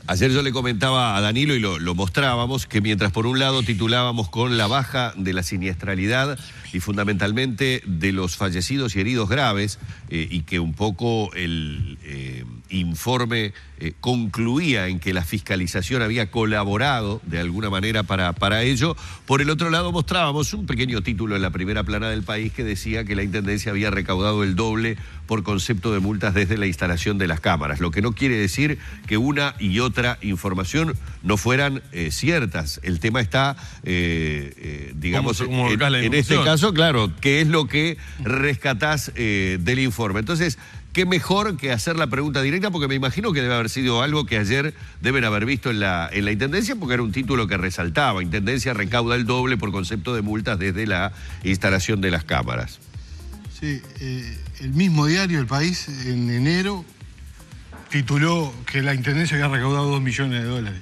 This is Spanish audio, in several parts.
Ayer yo le comentaba a Danilo y lo mostrábamos, que mientras por un lado titulábamos con la baja de la siniestralidad y fundamentalmente de los fallecidos y heridos graves, y que un poco el informe concluía en que la fiscalización había colaborado de alguna manera para ello, por el otro lado mostrábamos un pequeño título en la primera plana del País que decía que la Intendencia había recaudado el doble por concepto de multas desde la instalación de las cámaras, lo que no quiere decir que una y otra información no fueran ciertas. El tema está, digamos, en este caso, claro, ¿qué es lo que rescatás del informe? Entonces, qué mejor que hacer la pregunta directa, porque me imagino que debe haber sido algo que ayer deben haber visto en la Intendencia, porque era un título que resaltaba: Intendencia recauda el doble por concepto de multas desde la instalación de las cámaras. Sí, el mismo diario El País en enero tituló que la Intendencia había recaudado 2 millones de dólares.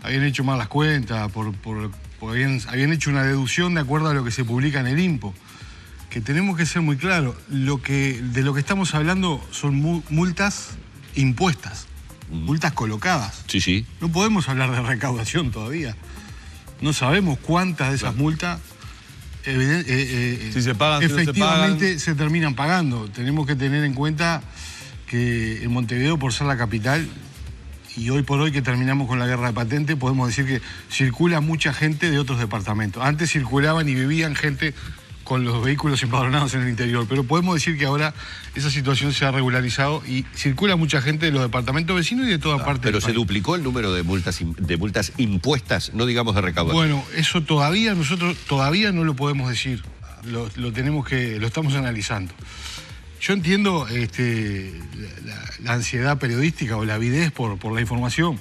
Habían hecho mal las cuentas, habían hecho una deducción de acuerdo a lo que se publica en el INPO. Que tenemos que ser muy claros, de lo que estamos hablando son multas impuestas, multas colocadas. Sí, sí. No podemos hablar de recaudación todavía. No sabemos cuántas de esas multas si se pagan, efectivamente se terminan pagando. Tenemos que tener en cuenta que en Montevideo, por ser la capital, y hoy por hoy que terminamos con la guerra de patentes, podemos decir que circula mucha gente de otros departamentos. Antes circulaban y vivían gente con los vehículos empadronados en el interior, pero podemos decir que ahora esa situación se ha regularizado y circula mucha gente de los departamentos vecinos y de toda parte pero del país. ¿Se duplicó el número de multas impuestas, no digamos de recaudación? Bueno, eso nosotros todavía no lo podemos decir, lo estamos analizando. Yo entiendo la ansiedad periodística o la avidez por la información.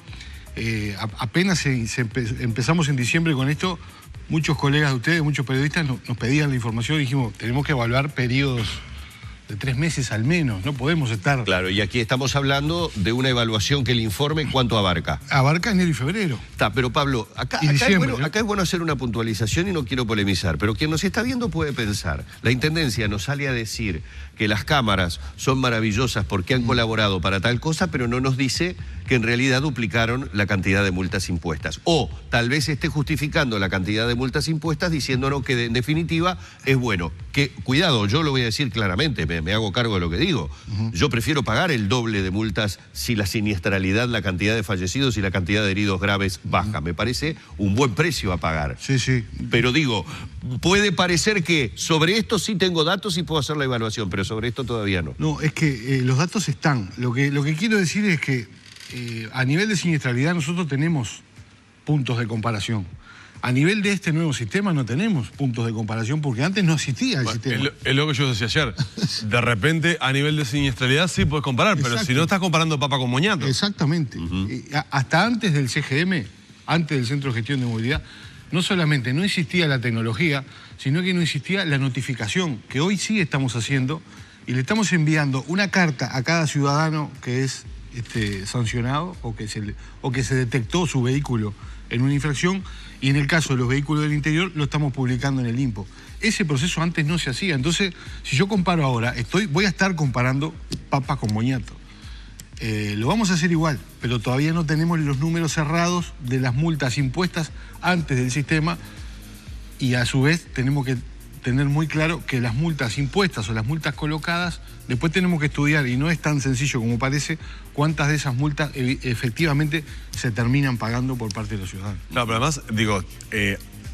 Apenas empezamos en diciembre con esto, muchos colegas de ustedes, muchos periodistas nos pedían la información y dijimos, tenemos que evaluar periodos de 3 meses al menos, no podemos estar... Claro, y aquí estamos hablando de una evaluación que el informe, ¿cuánto abarca? Abarca enero y febrero. Está, pero Pablo, acá es bueno hacer una puntualización y no quiero polemizar, pero quien nos está viendo puede pensar, la Intendencia nos sale a decir que las cámaras son maravillosas porque han colaborado para tal cosa, pero no nos dice que en realidad duplicaron la cantidad de multas impuestas. O tal vez esté justificando la cantidad de multas impuestas diciéndonos que en definitiva es bueno. Que, cuidado, yo lo voy a decir claramente, me hago cargo de lo que digo. Yo prefiero pagar el doble de multas si la siniestralidad, la cantidad de fallecidos y la cantidad de heridos graves baja. Me parece un buen precio a pagar. Sí, sí. Pero digo, puede parecer que sobre esto sí tengo datos y puedo hacer la evaluación, pero sobre esto todavía no. No, es que los datos están. Lo que quiero decir es que a nivel de siniestralidad nosotros tenemos puntos de comparación. A nivel de este nuevo sistema no tenemos puntos de comparación porque antes no existía el sistema. Es lo que yo decía ayer. De repente, a nivel de siniestralidad sí puedes comparar, pero si no estás comparando papa con moñato. Exactamente. Hasta antes del CGM, antes del Centro de Gestión de Movilidad, no solamente no existía la tecnología, sino que no existía la notificación, que hoy sí estamos haciendo, y le estamos enviando una carta a cada ciudadano que es sancionado o que se detectó su vehículo en una infracción, y en el caso de los vehículos del interior lo estamos publicando en el INPO. Ese proceso antes no se hacía. Entonces, si yo comparo ahora, voy a estar comparando papas con moñato. Lo vamos a hacer igual, pero todavía no tenemos los números cerrados de las multas impuestas antes del sistema, y a su vez tenemos que tener muy claro que las multas impuestas o las multas colocadas, después tenemos que estudiar, y no es tan sencillo como parece, cuántas de esas multas efectivamente se terminan pagando por parte de los ciudadanos. No, pero además, digo,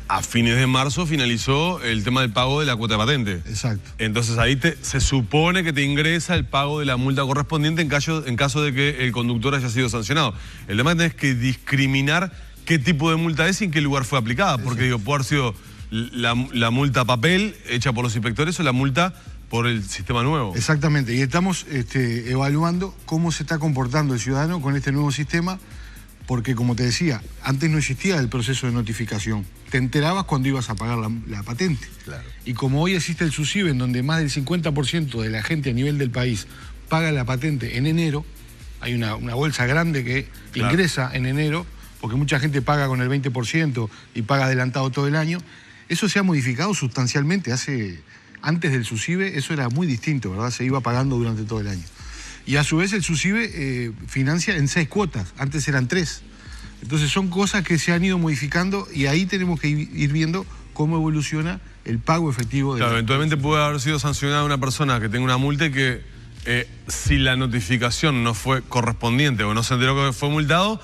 a fines de marzo finalizó el tema del pago de la cuota de patente. Exacto. Entonces ahí se supone que te ingresa el pago de la multa correspondiente en caso de que el conductor haya sido sancionado. El tema es que discriminar qué tipo de multa es y en qué lugar fue aplicada, porque digo, puede haber sido la multa papel hecha por los inspectores o la multa por el sistema nuevo. Exactamente, y estamos evaluando cómo se está comportando el ciudadano con este nuevo sistema, porque como te decía, antes no existía el proceso de notificación. Te enterabas cuando ibas a pagar la patente. Claro. Y como hoy existe el SUSIBE, en donde más del 50% de la gente a nivel del país paga la patente en enero, hay una bolsa grande que ingresa en enero, porque mucha gente paga con el 20% y paga adelantado todo el año. Eso se ha modificado sustancialmente. Antes del SUSIBE eso era muy distinto, ¿verdad? Se iba pagando durante todo el año. Y a su vez el SUSIBE financia en 6 cuotas, antes eran 3. Entonces son cosas que se han ido modificando y ahí tenemos que ir viendo cómo evoluciona el pago efectivo de... Claro, eventualmente puede haber sido sancionada una persona que tenga una multa y que si la notificación no fue correspondiente o no se enteró que fue multado,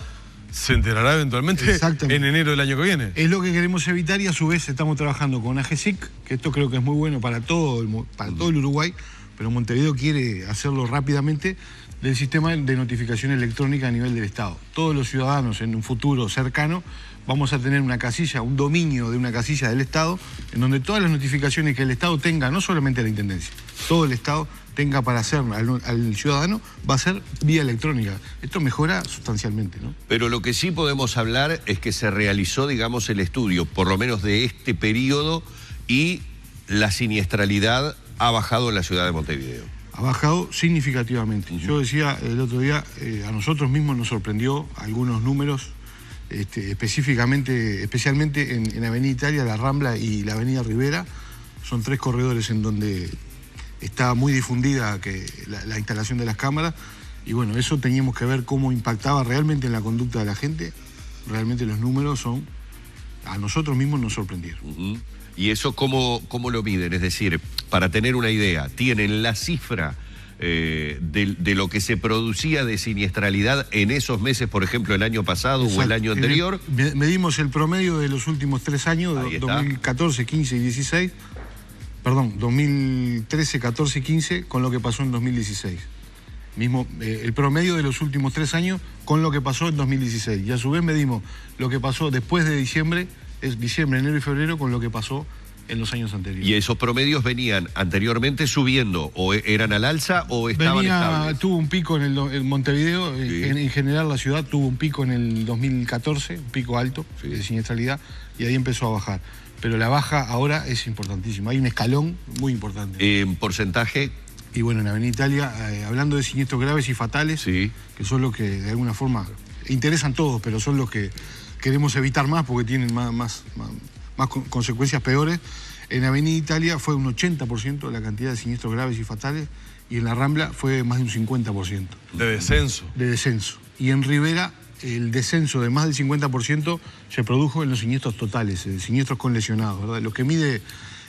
se enterará eventualmente en enero del año que viene. Es lo que queremos evitar y a su vez estamos trabajando con AGESIC, que esto creo que es muy bueno para todo el Uruguay, pero Montevideo quiere hacerlo rápidamente, del sistema de notificación electrónica a nivel del Estado. Todos los ciudadanos en un futuro cercano vamos a tener una casilla, un dominio de una casilla del Estado, en donde todas las notificaciones que el Estado tenga, no solamente la Intendencia, todo el Estado tenga para hacer al ciudadano, va a ser vía electrónica. Esto mejora sustancialmente, ¿no? Pero lo que sí podemos hablar es que se realizó, digamos, el estudio, por lo menos de este periodo, y la siniestralidad ha bajado en la ciudad de Montevideo. Ha bajado significativamente. Yo decía el otro día, a nosotros mismos nos sorprendió algunos números, especialmente en Avenida Italia, la Rambla y la Avenida Rivera. Son 3 corredores en donde está muy difundida la instalación de las cámaras. Y bueno, eso teníamos que ver cómo impactaba realmente en la conducta de la gente. Realmente los números a nosotros mismos nos sorprendieron. ¿Y eso cómo lo miden? Es decir, para tener una idea, ¿tienen la cifra de lo que se producía de siniestralidad en esos meses, por ejemplo, el año pasado o el año anterior? Medimos el promedio de los últimos 3 años, 2014, 15 y 16. Perdón, 2013, 14 y 15, con lo que pasó en 2016. El promedio de los últimos 3 años con lo que pasó en 2016. Y a su vez medimos lo que pasó después de diciembre, enero y febrero, con lo que pasó en los años anteriores. ¿Y esos promedios venían anteriormente subiendo o eran al alza o estaban estables? Tuvo un pico en Montevideo, sí. En general la ciudad tuvo un pico en el 2014, un pico alto de siniestralidad, y ahí empezó a bajar. Pero la baja ahora es importantísima, hay un escalón muy importante. ¿En porcentaje? Y bueno, en Avenida Italia, hablando de siniestros graves y fatales, que son los que de alguna forma interesan todos, pero son los que queremos evitar más porque tienen más consecuencias peores. En Avenida Italia fue un 80% la cantidad de siniestros graves y fatales, y en la Rambla fue más de un 50%. ¿De descenso? De descenso. Y en Rivera, el descenso de más del 50% se produjo en los siniestros totales, siniestros con lesionados, ¿verdad? Lo que mide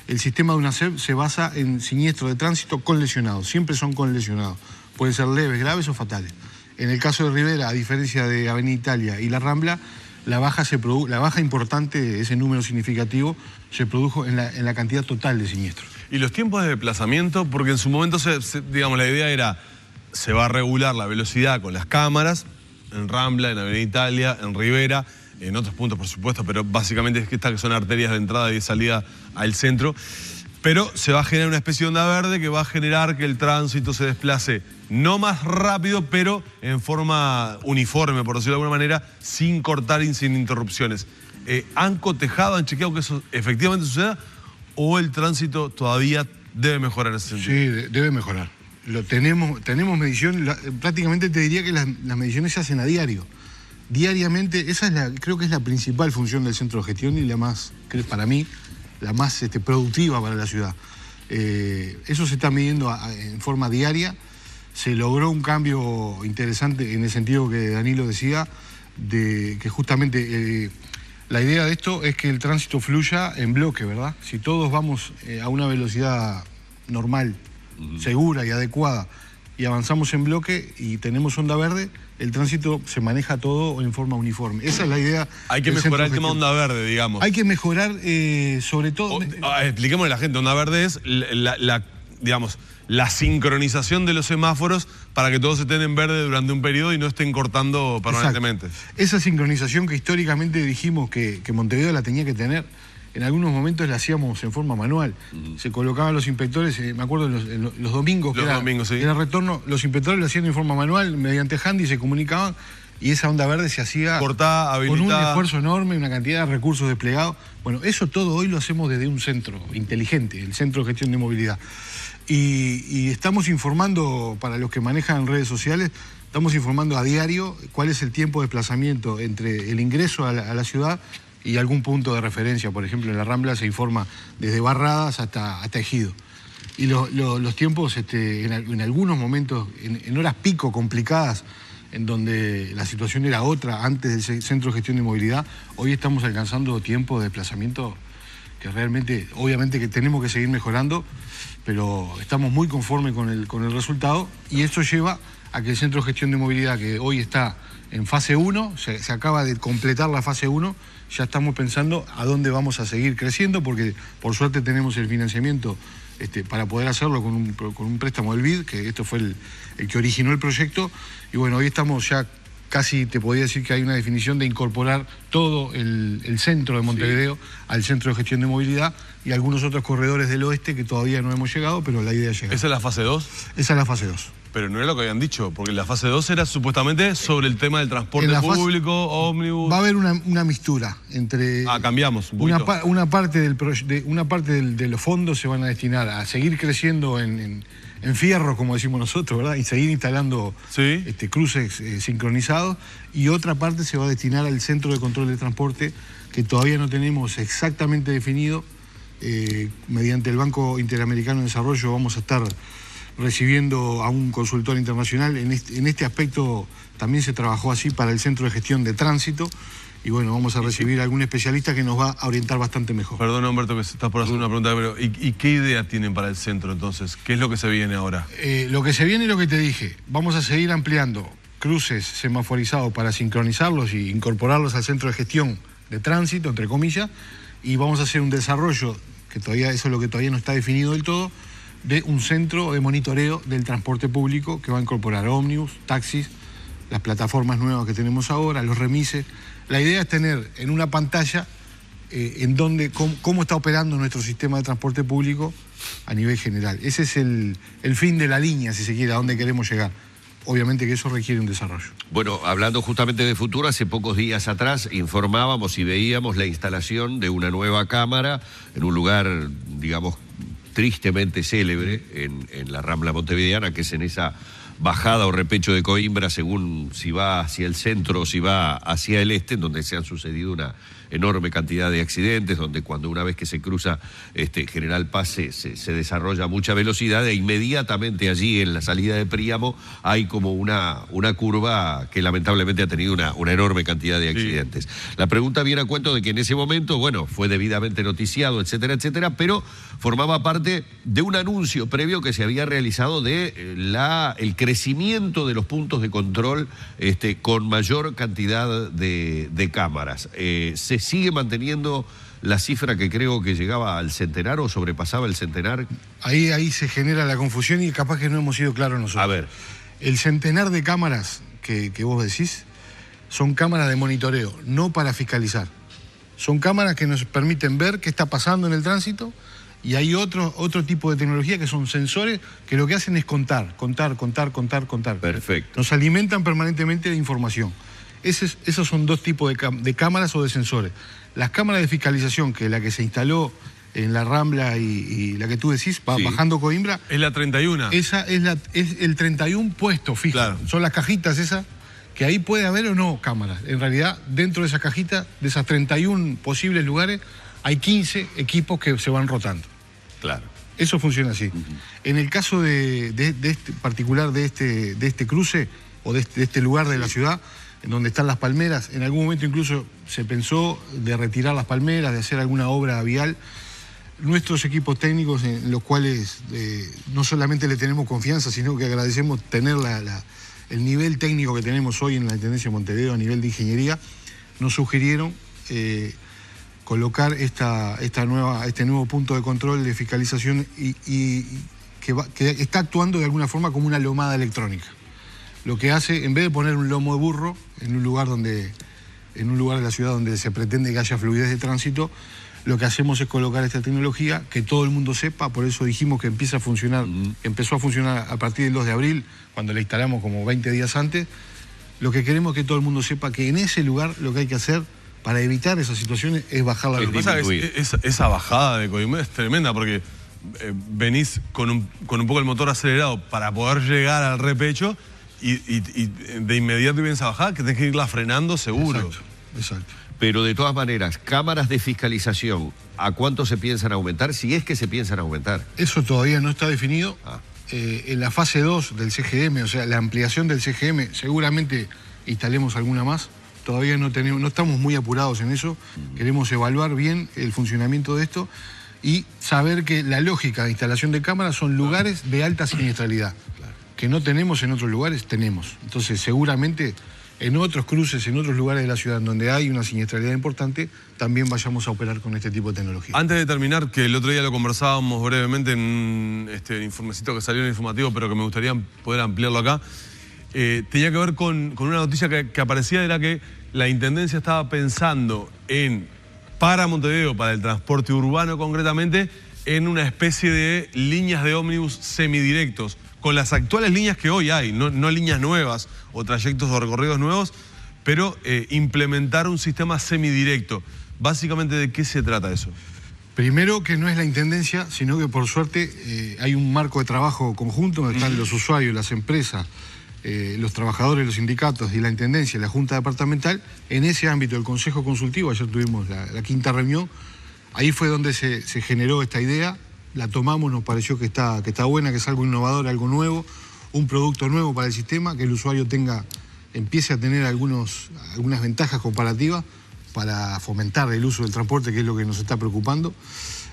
el sistema de UNACEP se basa en siniestros de tránsito con lesionados, siempre son con lesionados. Pueden ser leves, graves o fatales. En el caso de Rivera, a diferencia de Avenida Italia y la Rambla, la baja importante, ese número significativo, se produjo en la cantidad total de siniestros. ¿Y los tiempos de desplazamiento? Porque en su momento, digamos, la idea era, se va a regular la velocidad con las cámaras, en Rambla, en Avenida Italia, en Rivera, en otros puntos, por supuesto, pero básicamente es que estas son arterias de entrada y de salida al centro. Pero se va a generar una especie de onda verde que va a generar que el tránsito se desplace no más rápido, pero en forma uniforme, por decirlo de alguna manera, sin cortar y sin interrupciones. ¿Han cotejado, han chequeado que eso efectivamente suceda o el tránsito todavía debe mejorar en ese sentido? Sí, debe mejorar. Tenemos medición, prácticamente te diría que las mediciones se hacen a diario. Diariamente, creo que es la principal función del centro de gestión y la más, para mí, la más productiva para la ciudad. Eso se está midiendo en forma diaria. Se logró un cambio interesante en el sentido que Danilo decía, de que justamente la idea de esto es que el tránsito fluya en bloque, ¿verdad? Si todos vamos a una velocidad normal, segura y adecuada, y avanzamos en bloque y tenemos onda verde, el tránsito se maneja todo en forma uniforme. Esa es la idea. Hay que mejorar el tema onda verde, digamos. Hay que mejorar, sobre todo... Expliquémosle a la gente, onda verde es digamos, la sincronización de los semáforos para que todos estén en verde durante un periodo y no estén cortando permanentemente. Exacto. Esa sincronización que históricamente dijimos que Montevideo la tenía que tener, en algunos momentos la hacíamos en forma manual. Se colocaban los inspectores, me acuerdo los domingos, era retorno, los inspectores lo hacían en forma manual, mediante handy se comunicaban, y esa onda verde se hacía cortada, habilitada, con un esfuerzo enorme, una cantidad de recursos desplegados. Bueno, eso todo hoy lo hacemos desde un centro inteligente, el Centro de Gestión de Movilidad. Y estamos informando, para los que manejan redes sociales, estamos informando a diario cuál es el tiempo de desplazamiento entre el ingreso a la ciudad y algún punto de referencia. Por ejemplo, en la Rambla se informa desde Barradas hasta Ejido. y los tiempos en algunos momentos, en horas pico complicadas, en donde la situación era otra antes del Centro de Gestión de Movilidad, hoy estamos alcanzando tiempos de desplazamiento que realmente, obviamente que tenemos que seguir mejorando, pero estamos muy conformes con el resultado, y eso lleva a que el Centro de Gestión de Movilidad, que hoy está en fase 1, se acaba de completar la fase 1, ya estamos pensando a dónde vamos a seguir creciendo, porque por suerte tenemos el financiamiento para poder hacerlo con un préstamo del BID, que esto fue el que originó el proyecto, y bueno, hoy estamos ya casi, te podría decir que hay una definición de incorporar todo el centro de Montevideo al Centro de Gestión de Movilidad y algunos otros corredores del oeste que todavía no hemos llegado, pero la idea es llegar. ¿Esa es la fase 2? Esa es la fase 2. Pero no era lo que habían dicho, porque la fase 2 era supuestamente sobre el tema del transporte público, ómnibus. Va a haber una mistura entre... cambiamos un poquito. Una parte de los fondos se van a destinar a seguir creciendo en fierro, como decimos nosotros, ¿verdad? Y seguir instalando cruces sincronizados. Y otra parte se va a destinar al Centro de Control de Transporte, que todavía no tenemos exactamente definido. Mediante el Banco Interamericano de Desarrollo vamos a estar recibiendo a un consultor internacional. En este aspecto también se trabajó así para el Centro de Gestión de Tránsito, y bueno, vamos a recibir a algún especialista que nos va a orientar bastante mejor. Perdón, Humberto, que estás por hacer una pregunta, pero ¿y qué idea tienen para el centro entonces? ¿Qué es lo que se viene ahora? Lo que se viene es lo que te dije. Vamos a seguir ampliando cruces semaforizados para sincronizarlos y incorporarlos al Centro de Gestión de Tránsito, entre comillas, y vamos a hacer un desarrollo, que todavía eso es lo que todavía no está definido del todo, de un centro de monitoreo del transporte público que va a incorporar ómnibus, taxis, las plataformas nuevas que tenemos ahora, los remises. La idea es tener en una pantalla en donde cómo está operando nuestro sistema de transporte público a nivel general. Ese es el fin de la línea, si se quiere, a dónde queremos llegar. Obviamente que eso requiere un desarrollo. Bueno, hablando justamente de futuro, hace pocos días atrás informábamos y veíamos la instalación de una nueva cámara en un lugar, digamos, tristemente célebre en la Rambla Montevideana, que es en esa bajada o repecho de Coimbra, según si va hacia el centro o si va hacia el este, en donde se han sucedido una enorme cantidad de accidentes, donde cuando una vez que se cruza General Paz se desarrolla mucha velocidad, e inmediatamente allí en la salida de Príamo hay como una curva que lamentablemente ha tenido una enorme cantidad de accidentes. Sí. La pregunta viene a cuento de que en ese momento, bueno, fue debidamente noticiado, etcétera, etcétera, pero formaba parte de un anuncio previo que se había realizado de el crecimiento de los puntos de control con mayor cantidad de cámaras. ¿Se sigue manteniendo la cifra que creo que llegaba al centenar o sobrepasaba el centenar? Ahí se genera la confusión y capaz que no hemos sido claros nosotros. A ver. El centenar de cámaras que vos decís son cámaras de monitoreo, no para fiscalizar. Son cámaras que nos permiten ver qué está pasando en el tránsito, y hay otro tipo de tecnología que son sensores que lo que hacen es contar. Perfecto. Nos alimentan permanentemente de información. Esos son dos tipos de cámaras o de sensores. Las cámaras de fiscalización, que es la que se instaló en la Rambla y la que tú decís, bajando Coimbra. Es la 31. Esa es el 31 puesto fijo. Claro. Son las cajitas esas, que ahí puede haber o no cámaras. En realidad, dentro de esa cajita, de esas 31 posibles lugares, hay 15 equipos que se van rotando. Claro. Eso funciona así. En el caso particular de este cruce, o de este lugar de la ciudad, en donde están las palmeras, en algún momento incluso se pensó de retirar las palmeras, de hacer alguna obra vial. Nuestros equipos técnicos, en los cuales no solamente le tenemos confianza, sino que agradecemos tener el nivel técnico que tenemos hoy en la Intendencia de Montevideo a nivel de ingeniería, nos sugirieron colocar este nuevo punto de control de fiscalización y que está actuando de alguna forma como una lomada electrónica. Lo que hace, en vez de poner un lomo de burro en un lugar de la ciudad donde se pretende que haya fluidez de tránsito, lo que hacemos es colocar esta tecnología, que todo el mundo sepa. Por eso dijimos que empezó a funcionar a partir del 2 de abril, cuando la instalamos como 20 días antes. Lo que queremos es que todo el mundo sepa que en ese lugar lo que hay que hacer para evitar esas situaciones es bajar la velocidad. Esa bajada de Coimbra es tremenda, porque venís con un poco el motor acelerado para poder llegar al repecho, y de inmediato vienes a bajar, que tenés que irla frenando seguro. Exacto. Pero de todas maneras, cámaras de fiscalización, ¿a cuánto se piensan aumentar? Si es que se piensan aumentar. Eso todavía no está definido. Ah. En la fase 2 del CGM, o sea, la ampliación del CGM, seguramente instalemos alguna más. Todavía no estamos muy apurados en eso. Queremos evaluar bien el funcionamiento de esto y saber que la lógica de instalación de cámaras son lugares de alta siniestralidad. Que no tenemos en otros lugares, tenemos. Entonces, seguramente en otros cruces, en otros lugares de la ciudad donde hay una siniestralidad importante, también vayamos a operar con este tipo de tecnología. Antes de terminar, que el otro día lo conversábamos brevemente en un informecito que salió en el informativo, pero que me gustaría poder ampliarlo acá, tenía que ver con una noticia que aparecía, era que la Intendencia estaba pensando para Montevideo, para el transporte urbano concretamente, en una especie de líneas de ómnibus semidirectos, con las actuales líneas que hoy hay, no líneas nuevas o trayectos o recorridos nuevos, pero implementar un sistema semidirecto. Básicamente, ¿de qué se trata eso? Primero, que no es la Intendencia, sino que por suerte hay un marco de trabajo conjunto donde están los usuarios, las empresas, los trabajadores, los sindicatos y la Intendencia y la Junta Departamental. En ese ámbito, el Consejo Consultivo, ayer tuvimos la quinta reunión, ahí fue donde se generó esta idea, la tomamos, nos pareció que está buena, que es algo innovador, algo nuevo, un producto nuevo para el sistema, que el usuario empiece a tener algunas ventajas comparativas para fomentar el uso del transporte, que es lo que nos está preocupando.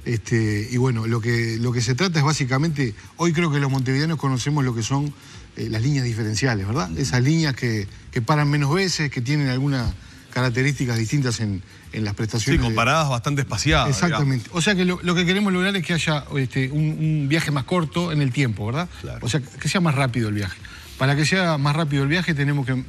Y bueno, lo que se trata es básicamente, hoy creo que los montevideanos conocemos lo que son las líneas diferenciales, ¿verdad? Esas líneas que paran menos veces, que tienen algunas características distintas en las prestaciones. Sí, con paradas bastante espaciadas. Exactamente. Digamos. O sea que lo que queremos lograr es que haya un viaje más corto en el tiempo, ¿verdad? Claro. O sea, que sea más rápido el viaje. Para que sea más rápido el viaje tenemos que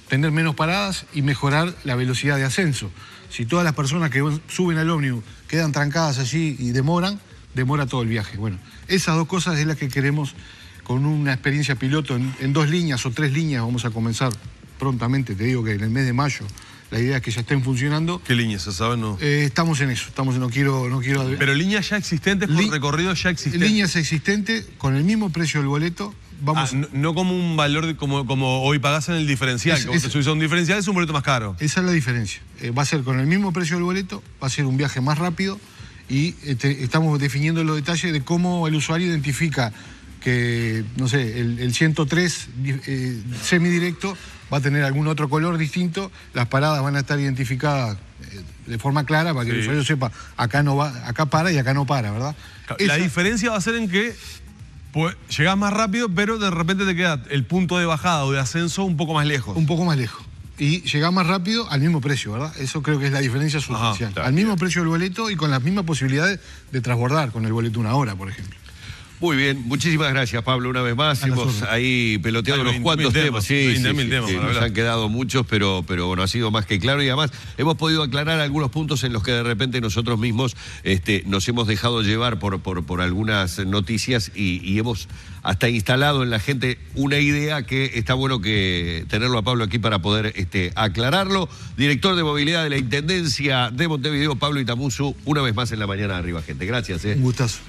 tener menos paradas y mejorar la velocidad de ascenso. Si todas las personas que suben al ómnibus quedan trancadas allí y demora todo el viaje. Bueno, esas dos cosas es las que queremos con una experiencia piloto en 2 líneas o 3 líneas. Vamos a comenzar prontamente, te digo que en el mes de mayo. La idea es que ya estén funcionando. ¿Qué líneas se sabe? No. Estamos en eso, no quiero... Pero líneas ya existentes, con recorridos ya existentes. Líneas existentes, con el mismo precio del boleto. Vamos... no como un valor como hoy pagás en el diferencial, que vos te subís a un diferencial, es un boleto más caro. Esa es la diferencia. Va a ser con el mismo precio del boleto, va a ser un viaje más rápido y estamos definiendo los detalles de cómo el usuario identifica que, no sé, el 103 semidirecto va a tener algún otro color distinto, las paradas van a estar identificadas de forma clara para que el usuario sepa, acá no va, acá para y acá no para, ¿verdad? La diferencia va a ser en que llegás más rápido, pero de repente te queda el punto de bajada o de ascenso un poco más lejos. Un poco más lejos. Y llegás más rápido al mismo precio, ¿verdad? Eso creo que es la diferencia sustancial. Claro. Al mismo precio del boleto y con las mismas posibilidades de transbordar con el boleto 1 hora, por ejemplo. Muy bien, muchísimas gracias, Pablo, una vez más. Hemos ahí peloteado unos cuantos temas. Sí, nos han quedado muchos, pero bueno, ha sido más que claro y además hemos podido aclarar algunos puntos en los que de repente nosotros mismos nos hemos dejado llevar por algunas noticias y hemos hasta instalado en la gente una idea que está bueno que tenerlo a Pablo aquí para poder aclararlo. Director de Movilidad de la Intendencia de Montevideo, Pablo Itamuzu, una vez más en la mañana de Arriba Gente. Gracias. Un gustazo.